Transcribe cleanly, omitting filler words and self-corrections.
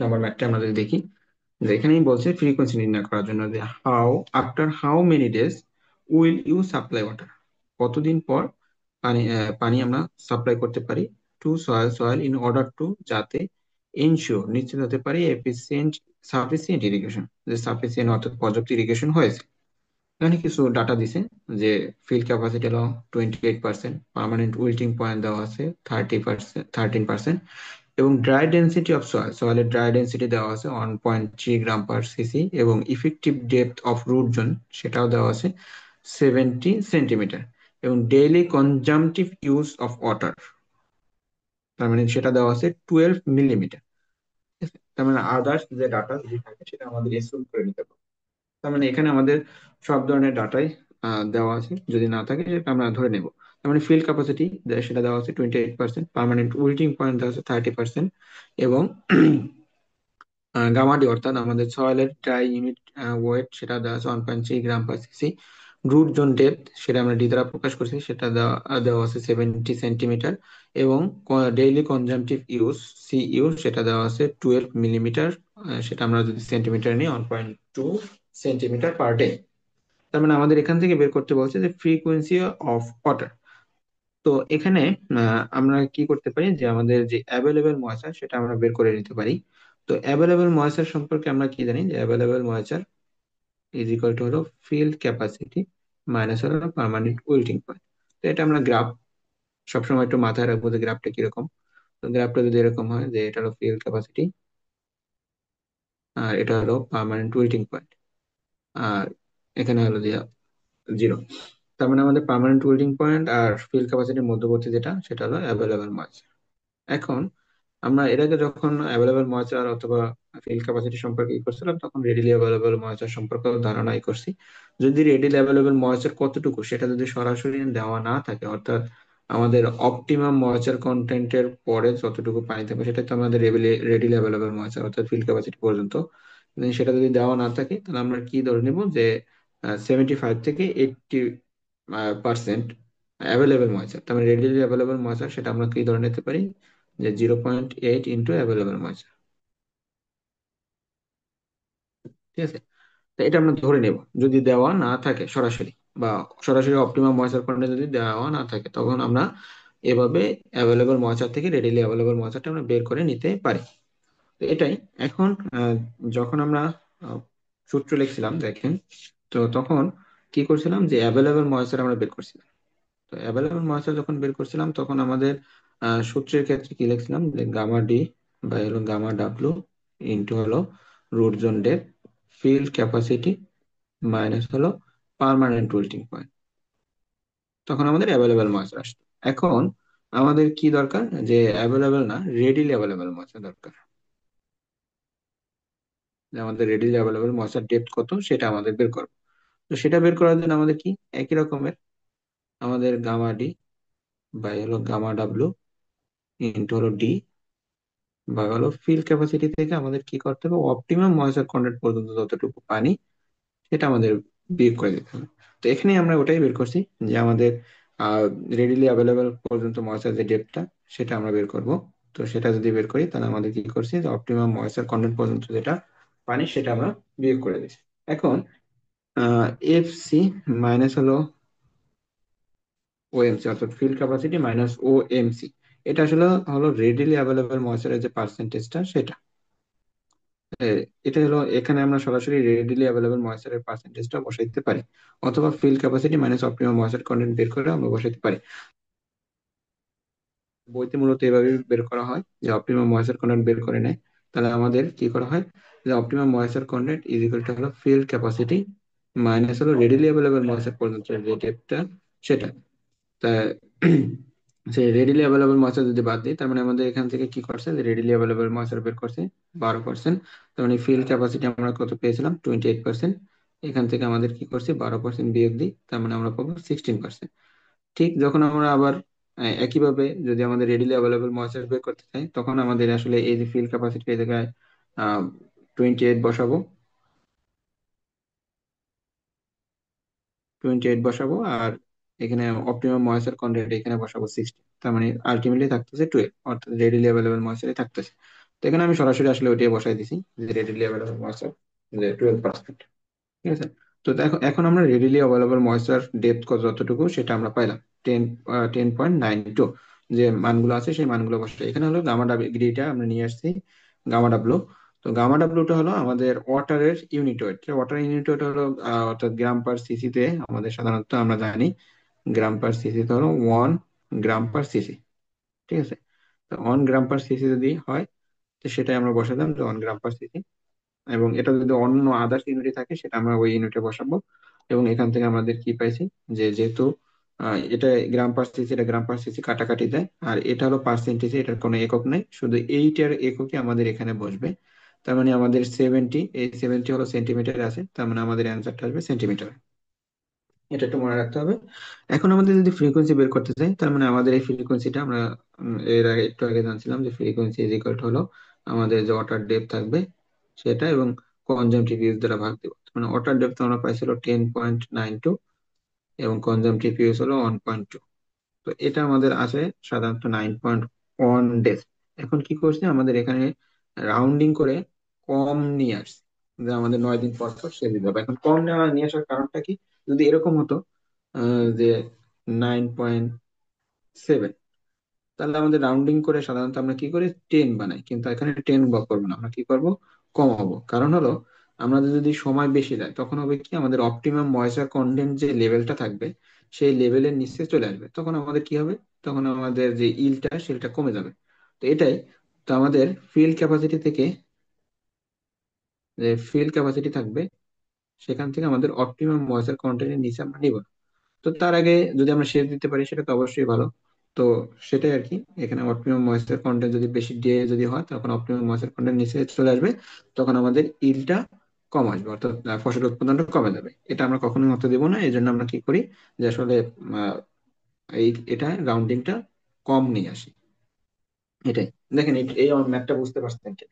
Number ম্যাথটা আমরা যদি দেখি, যে এখানেই বলছে ফ্রিকোয়েন্সি নির্ণয় করার জন্য যে after how many days will you supply water, কতদিন পর পানি আমরা সাপ্লাই করতে পারি to soil in order to, যাতে এনশিওর নিশ্চিত হতে পারি সাফিসিয়েন্ট ইরিগেশন, যে সাফিসিয়েন্ট অর্থাৎ পর্যাপ্ত ইরিগেশন হয়েছে। এখানে কিছু ডাটা দিছে যে ফিল্ড ক্যাপাসিটি হলো 28%, পার্মানেন্ট উইল্টিং পয়েন্ট দেওয়া আছে 13%, এবং ড্রাই ডেন্সিটি অফ সয়েলের ড্রাই ডেন্সিটি দেওয়া আছে 1.3 গ্রাম/সিসি, এবং effective depth of root zone সেটাও দেওয়া আছে 70 সেন্টিমিটার, এবং daily consumptive use of water তার মানে সেটা দেওয়া আছে 12 মিলিমিটার। তার মানে আদার্স যে ডাটা যদি থাকে সেটা আমাদের এসিউম করে নিতে পারবো। তার মানে এখানে আমাদের সব ধরনের ডাটাই দেওয়া আছে, যদি না থাকে সেটা আমরা ধরে নেব। তার মানে ফিল্ড ক্যাপাসিটি সেটা দেওয়া আছে 28%, পার্মানেন্ট উইল্টিং পয়েন্ট দেওয়া আছে 30%, এবং গামাডি অর্থাৎ আমাদের সয়েলের ড্রাই ইউনিট ওয়েট সেটা দেওয়া আছে 1.3 গ্রাম/সিসি। রুট জোন ডেপথ সেটা আমরা ডি দ্বারা প্রকাশ করছি, সেটা দেওয়া দেওয়া আছে 70 সেন্টিমিটার, এবং ডেইলি কনজাম্পটিভ ইউজ সিইউ সেটা দেওয়া আছে 12 মিলিমিটার, সেটা আমরা যদি সেন্টিমিটার নিই 1.2 সেন্টিমিটার পার ডে। তার মানে আমাদের এখান থেকে বের করতে বলছে যে ফ্রিকোয়েন্সি অফ ওয়াটার। তো এখানে আমরা কি করতে পারি, যে আমাদের যে অ্যাভেলেবেল ময়েশ্চার সেটা আমরা বের করে নিতে পারি। তো অ্যাভেলেবেল ময়েশ্চার সম্পর্কে আমরা কি জানি, যে available moisture is equal to হলো ফিল্ড ক্যাপাসিটি মাইনাস হলো পার্মানেন্ট উইল্টিং পয়েন্ট। তো এটা আমরা গ্রাফ সবসময় একটু মাথায় রাখবো যে গ্রাফটা কিরকম। তো গ্রাফটা যদি এরকম হয় যে এটা হলো ফিল্ড ক্যাপাসিটি, আর এটা হলো পার্মানেন্ট উইল্টিং পয়েন্ট, আর এখানে হলো যে জিরো। তার মানে আমাদের পার্মানেন্ট উইল্টিং পয়েন্ট আর ফিল্ড ক্যাপাসিটির মধ্যবর্তী যেটা সেটা হলো অ্যাভেলেবেল ময়েশ্চার। এখন আমরা এর আগে যখন অ্যাভেলেবল ময়েশ্চার অথবা ফিল্ড ক্যাপাসিটি সম্পর্কে ই করছিলাম, তখন রেডিলি অ্যাভেলেবল ময়েশ্চার সম্পর্কে ধারণা ই করছি। যদি রেডিলি অ্যাভেলেবল ময়েশ্চার কতটুকু সেটা যদি সরাসরি দেওয়া না থাকে, অর্থাৎ আমাদের অপটিমাম ময়েশ্চার কন্টেন্টের পরে যতটুকু পানি থাকবে সেটা তো আমাদের রেডিলি অ্যাভেলেবল ময়েশ্চার অর্থাৎ ফিল্ড ক্যাপাসিটি পর্যন্ত। কিন্তু সেটা যদি দেওয়া না থাকে তাহলে আমরা কি ধরে নিব, যে 75 থেকে 80% অ্যাভেলেবল ময়েশ্চার। তার মানে রেডিলি অ্যাভেলেবল ময়েশ্চার সেটা আমরা কি ধরে নিতে পারি, যে 0.8 ইন্টু অ্যাভেলেবল ময়েশ্চার। ঠিক আছে, তো এটা আমরা ধরে নেব যদি দেওয়া না থাকে সরাসরি, বা সরাসরি অপটিমাম ময়েশ্চার কন্টেন্ট যদি দেওয়া না থাকে, তখন আমরা এভাবে অ্যাভেলেবল ময়েশ্চার থেকে রেডিলি অ্যাভেলেবল ময়েশ্চারটা আমরা বের করে নিতে পারি। তো এটাই এখন যখন আমরা আহ, সূত্র লিখছিলাম দেখেন, তো তখন কি করছিলাম, যে অ্যাভেলেবল ময়েশ্চার আমরা বের করছিলাম। তো অ্যাভেলেবল ময়েশ্চার যখন বের করছিলাম তখন আমাদের সূত্রের ক্ষেত্রে কি লিখছিলাম, যে গামা ডি বাই হলো গামা ডাব্লু ইন্টু হলো root zone depth field capacity minus হলো পার্মানেন্ট উইল্টিং পয়েন্ট। তখন আমাদের অ্যাভেলেবল ময়েশ্চার আসতো। এখন আমাদের কি দরকার, যে অ্যাভেলেবল না রেডিলি অ্যাভেলেবল ময়েশ্চার দরকার। যে আমাদের রেডিলি অ্যাভেলেবল ময়েশ্চার ডেপথ কত সেটা আমাদের বের করবো। তো সেটা বের করার জন্য আমাদের কি একই রকমের, আমাদের গামা ডি বাই হলো গামা ডাব্লু ইন্টু হলো ডি বা হলো ফিল্ড ক্যাপাসিটি থেকে আমাদের কি করতে হবে, অপটিমাম ময়েশ্চার কন্টেন্ট পর্যন্ত যতটুকু পানি সেটা আমাদের বিয়োগ করে দিতে হবে। তো এখানে আমরা ওটাই বের করছি, যে আমাদের রেডিলি অ্যাভেলেবল পর্যন্ত ময়েশ্চার যে ডেপথটা সেটা আমরা বের করব। তো সেটা যদি বের করি তাহলে আমাদের কি করছি, যে অপটিমাম ময়েশ্চার কন্টেন্ট পর্যন্ত যেটা পানি সেটা আমরা বিয়োগ করে দিচ্ছি। এখন এফ সি মাইনাস হলো ওএমসি, অর্থাৎ ফিল্ড ক্যাপাসিটি মাইনাস ও এমসি, এটা আসলে হলো রেডিলি অ্যাভেলেবল ময়েশ্চারের যে পার্সেন্টেজটা সেটা। এ, এটা হলো এখানে আমরা সরাসরি রেডিলি অ্যাভেলেবল ময়েশ্চারের পার্সেন্টেজটা বসাইতে পারি, অথবা field capacity minus optimum moisture content বের করে আমরা বসাইতে পারি। বইতে মূলত এভাবে বের করা হয়, যে অপটিমাম ময়েশ্চার কন্টেন্ট বের করে নেয়। তাহলে আমাদের কি করা হয়, যে optimum moisture content is equal to হলো ফিল্ড ক্যাপাসিটি মাইনাস হলো রেডিলি অ্যাভেলেবল ময়েশ্চার পর্যন্ত যে ডেপথটা সেটা। তা সেই রেডিলি অ্যাভেলেবল ময়েশ্চার যদি বাদ দিই, তার মানে আমাদের এখান থেকে কি করছে, যে রেডিলি অ্যাভেলেবল ময়েশ্চার বের করছে 12%। তার মানে ফিল্ড ক্যাপাসিটি আমরা কত পেয়েছিলাম 28%। এখান থেকে আমাদের কি করছে 12% বিয়োগ দিই, তার মানে আমরা পাবো 16%। ঠিক যখন আমরা আবার একইভাবে যদি আমাদের রেডিলি অ্যাভেলেবল ময়েশ্চার বের করতে চাই, তখন আমাদের আসলে এই যে ফিল্ড ক্যাপাসিটি এই জায়গায় 28 বসাবো, 28 বসাবো, আর এখানে অপটিমাম ময়েশ্চার কন্টেন্ট এখানে বসাবো 60। তার মানে আলটিমেটলি থাকতেছে 12, অর্থাৎ রেডিলি অ্যাভেলেবল ময়েশ্চারই থাকতেছে। তো এখানে আমি সরাসরি আসলে ওইটাই বসাই দিছি, যে রেডিলি অ্যাভেলেবল ময়েশ্চার যে 12%। ঠিক আছে। তো দেখো এখন আমরা রেডিলি অ্যাভেলেবল ময়েশ্চার ডেপথ কত যতটুকু সেটা আমরা পাইলাম, 10.92। যে মানগুলো আছে সেই মানগুলো বসে এখানে হলো গামা ডিগ্রিটা আমরা নিয়ে আসছি, গামা ডাব্লু। তো গামা ডাব্লুটা হলো আমাদের ওয়াটারের unit weight. Water unit weight হলো অর্থাৎ গ্রাম পার সিসি তে, আমাদের সাধারণত আমরা জানি গ্রাম পার সিসি হলো 1 গ্রাম পার সিসি। ঠিক আছে। তো 1 গ্রাম পার সিসি যদি হয়, তো সেটাই আমরা বসালাম যে 1 গ্রাম পার সিসি। এবং এটা যদি অন্য আদার্স ইউনিটে থাকে সেটা আমরা ওই ইউনিটে বসাবো। এবং এখান থেকে আমাদের কি পাইছি, যে যেহেতু এটা গ্রাম পার সিসি, এটা গ্রাম পার সিসি কাটাকাটি দেয়, আর এটা হলো পার্সেন্টেজ, এটার কোনো একক নাই, শুধু এইটার এককে আমাদের এখানে বসবে। তার মানে আমাদের 70, এই 70 হলো সেন্টিমিটারে আছে, তার মানে আমাদের অ্যান্সারটা আসবে সেন্টিমিটার। এটা একটু মনে রাখতে হবে। এখন আমাদের যদি ফ্রিকোয়েন্সি বের করতে চাই, তার মানে আমাদের এই ফ্রিকোয়েন্সিটা আমরা এর আগে একটু আগে জানছিলাম যে ফ্রিকোয়েন্সি ইজ ইকুয়াল টু হলো আমাদের যে ওয়াটার ডেপথ থাকবে সেটা, এবং কনজামটিভ ইউজ দ্বারা ভাগ দেবো। মানে ওয়াটার ডেপথ আমরা পাইছিল 10.92, এবং কনজামটিভ ইউজ হলো 1.2। তো এটা আমাদের আছে সাধারণত 9.1 ডেজ। এখন কি করছে আমাদের এখানে রাউন্ডিং করে কম নিয়ে আসছে, যে আমাদের 9 দিন পর পর সে দিতে হবে। এখন কম নেওয়া নিয়ে আসার কারণটা কি, যদি এরকম হতো যে 9.7, তাহলে আমাদের রাউন্ডিং করে সাধারণত আমরা কি করি 10 বানাই, কিন্তু এখানে 10 বা করবো না, আমরা কি করব কমাবো। কারণ হলো আমাদের যদি সময় বেশি যায় তখন হবে কি, আমাদের অপটিমাম ময়েশ্চার কন্টেন্ট যে লেভেলটা থাকবে সেই লেভেলের নিচে চলে আসবে, তখন আমাদের কি হবে, তখন আমাদের যে ইলটা সেটা কমে যাবে। তো এটাই, তো আমাদের ফিল্ড ক্যাপাসিটি থেকে, যে ফিল্ড ক্যাপাসিটি থাকবে সেখান থেকে আমাদের অপটিমাম ময়েশ্চার কন্টেন্টের নিচে আমরা নিব না। তো তার আগে যদি আমরা সেচ দিতে পারি সেটা তো অবশ্যই ভালো। তো সেটাই আর কি, এখানে অপটিমাম ময়েশ্চার কন্টেন্ট যদি বেশি দিয়ে যদি হয় তখন অপটিমাম ময়েশ্চার কন্টেন্ট নিচে চলে আসবে, তখন আমাদের ইলটা কম আসবে, অর্থাৎ ফসল উৎপাদনটা কমে যাবে। এটা আমরা কখনোই হতে দেবো না, এই জন্য আমরা কি করি, যে আসলে আহ, এটা রাউন্ডিংটা কম নিয়ে আসি। এটাই। দেখেন এই ম্যাথটা বুঝতে পারছেন কি?